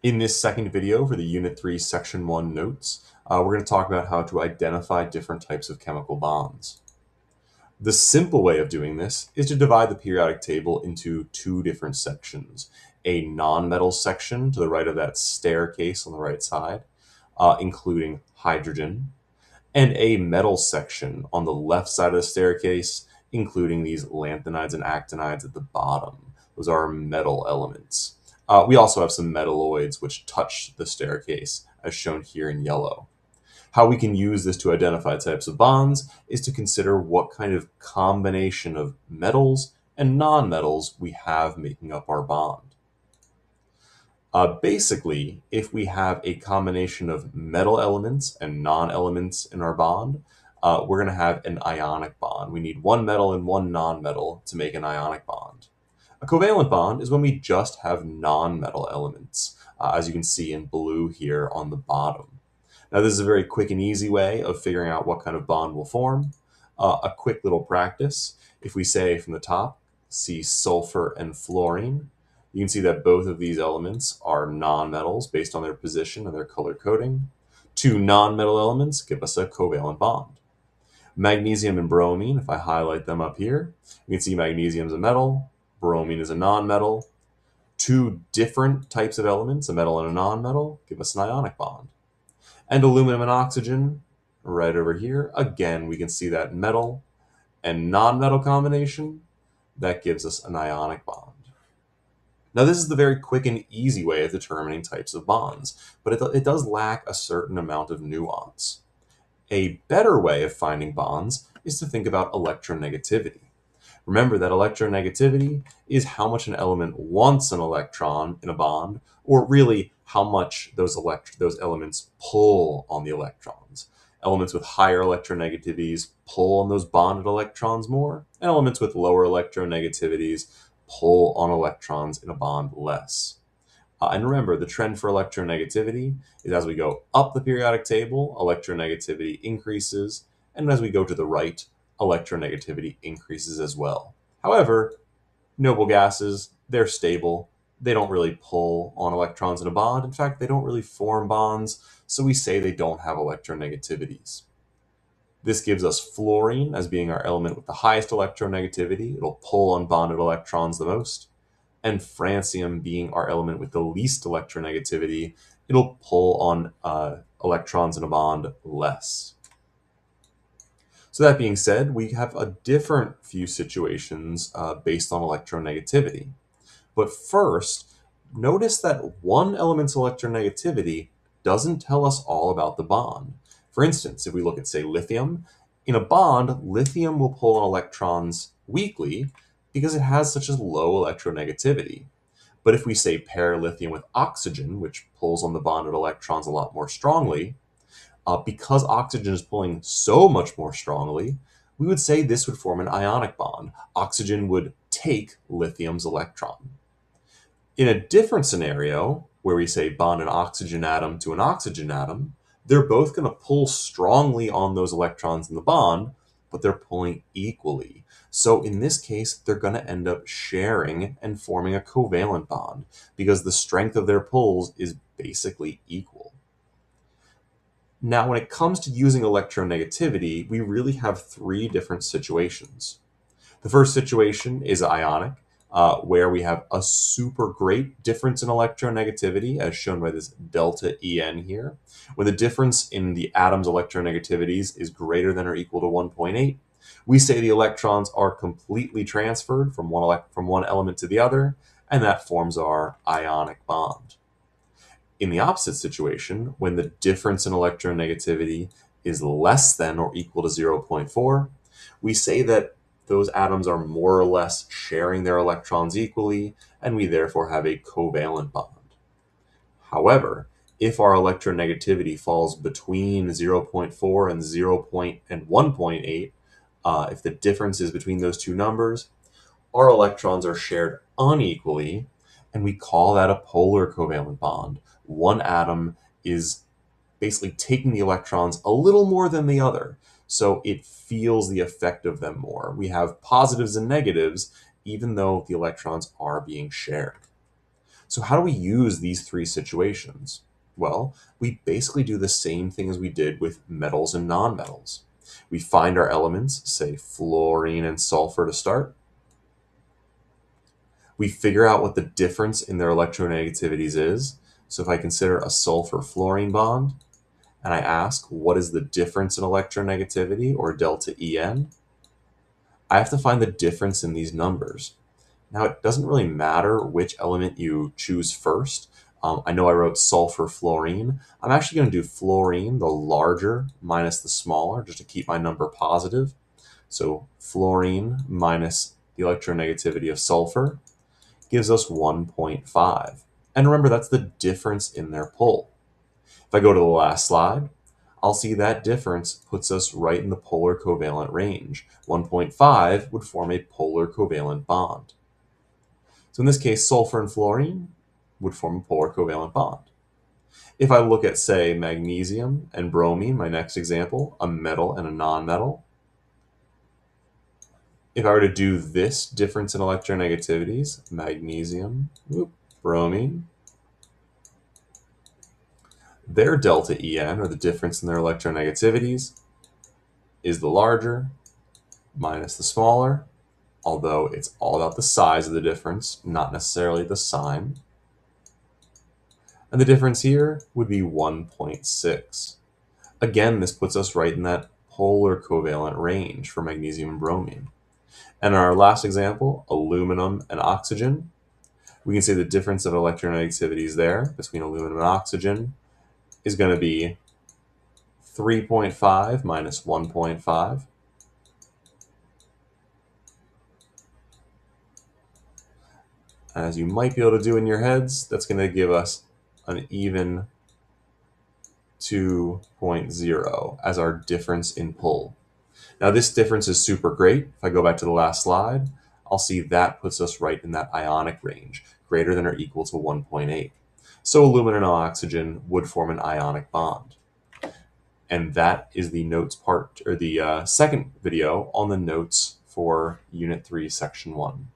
In this second video for the Unit 3 Section 1 notes, we're going to talk about how to identify different types of chemical bonds. The simple way of doing this is to divide the periodic table into two different sections. A non-metal section to the right of that staircase on the right side, including hydrogen, and a metal section on the left side of the staircase, including these lanthanides and actinides at the bottom. Those are metal elements. We also have some metalloids which touch the staircase, as shown here in yellow. How we can use this to identify types of bonds is to consider what kind of combination of metals and nonmetals we have making up our bond. Basically, if we have a combination of metal elements and non-elements in our bond, we're going to have an ionic bond. We need one metal and one non-metal to make an ionic bond. A covalent bond is when we just have non-metal elements, as you can see in blue here on the bottom. Now, this is a very quick and easy way of figuring out what kind of bond will form. A quick little practice. If we say from the top, see sulfur and fluorine, you can see that both of these elements are nonmetals based on their position and their color coding. Two nonmetal elements give us a covalent bond. Magnesium and bromine, if I highlight them up here, you can see magnesium is a metal, bromine is a nonmetal. Two different types of elements, a metal and a nonmetal, give us an ionic bond. And aluminum and oxygen, right over here, again, we can see that metal and nonmetal combination, that gives us an ionic bond. Now, this is the very quick and easy way of determining types of bonds, but it does lack a certain amount of nuance. A better way of finding bonds is to think about electronegativity. Remember that electronegativity is how much an element wants an electron in a bond, or really how much those elements pull on the electrons. Elements with higher electronegativities pull on those bonded electrons more, and elements with lower electronegativities pull on electrons in a bond less. And remember, the trend for electronegativity is as we go up the periodic table, electronegativity increases, and as we go to the right, electronegativity increases as well. However, noble gases, they're stable. They don't really pull on electrons in a bond. In fact, they don't really form bonds, so we say they don't have electronegativities. This gives us fluorine as being our element with the highest electronegativity. It'll pull on bonded electrons the most. And francium being our element with the least electronegativity, it'll pull on electrons in a bond less. So that being said, we have a different few situations based on electronegativity. But first, notice that one element's electronegativity doesn't tell us all about the bond. For instance, if we look at, say, lithium, in a bond, lithium will pull on electrons weakly because it has such a low electronegativity. But if we say pair lithium with oxygen, which pulls on the bonded electrons a lot more strongly, because oxygen is pulling so much more strongly, we would say this would form an ionic bond. Oxygen would take lithium's electron. In a different scenario, where we say bond an oxygen atom to an oxygen atom, they're both going to pull strongly on those electrons in the bond, but they're pulling equally. So in this case, they're going to end up sharing and forming a covalent bond because the strength of their pulls is basically equal. Now, when it comes to using electronegativity, we really have three different situations. The first situation is ionic, where we have a super great difference in electronegativity, as shown by this delta En here. When the difference in the atom's electronegativities is greater than or equal to 1.8, we say the electrons are completely transferred from one element to the other, and that forms our ionic bond. In the opposite situation, when the difference in electronegativity is less than or equal to 0.4, we say that those atoms are more or less sharing their electrons equally, and we therefore have a covalent bond. However, if our electronegativity falls between 0.4 and 1.8, if the difference is between those two numbers, our electrons are shared unequally, and we call that a polar covalent bond. One atom is basically taking the electrons a little more than the other, so it feels the effect of them more. We have positives and negatives, even though the electrons are being shared. So how do we use these three situations? Well, we basically do the same thing as we did with metals and nonmetals. We find our elements, say fluorine and sulfur to start. We figure out what the difference in their electronegativities is. So if I consider a sulfur-fluorine bond, and I ask what is the difference in electronegativity, or delta En, I have to find the difference in these numbers. Now, it doesn't really matter which element you choose first. I know I wrote sulfur fluorine. I'm actually going to do fluorine, the larger, minus the smaller, just to keep my number positive. So fluorine minus the electronegativity of sulfur gives us 1.5. And remember, that's the difference in their pull. If I go to the last slide, I'll see that difference puts us right in the polar covalent range. 1.5 would form a polar covalent bond. So in this case, sulfur and fluorine would form a polar covalent bond. If I look at, say, magnesium and bromine, my next example, a metal and a nonmetal, if I were to do this difference in electronegativities, magnesium, bromine, their delta En, or the difference in their electronegativities, is the larger minus the smaller, although it's all about the size of the difference, not necessarily the sign. And the difference here would be 1.6. Again, this puts us right in that polar covalent range for magnesium and bromine. And in our last example, aluminum and oxygen, we can say the difference of electronegativities there between aluminum and oxygen is going to be 3.5 minus 1.5. As you might be able to do in your heads, that's going to give us an even 2.0 as our difference in pull. Now this difference is super great. If I go back to the last slide, I'll see that puts us right in that ionic range, greater than or equal to 1.8. So aluminum and oxygen would form an ionic bond. And that is the notes part, or the second video on the notes for Unit 3, Section 1.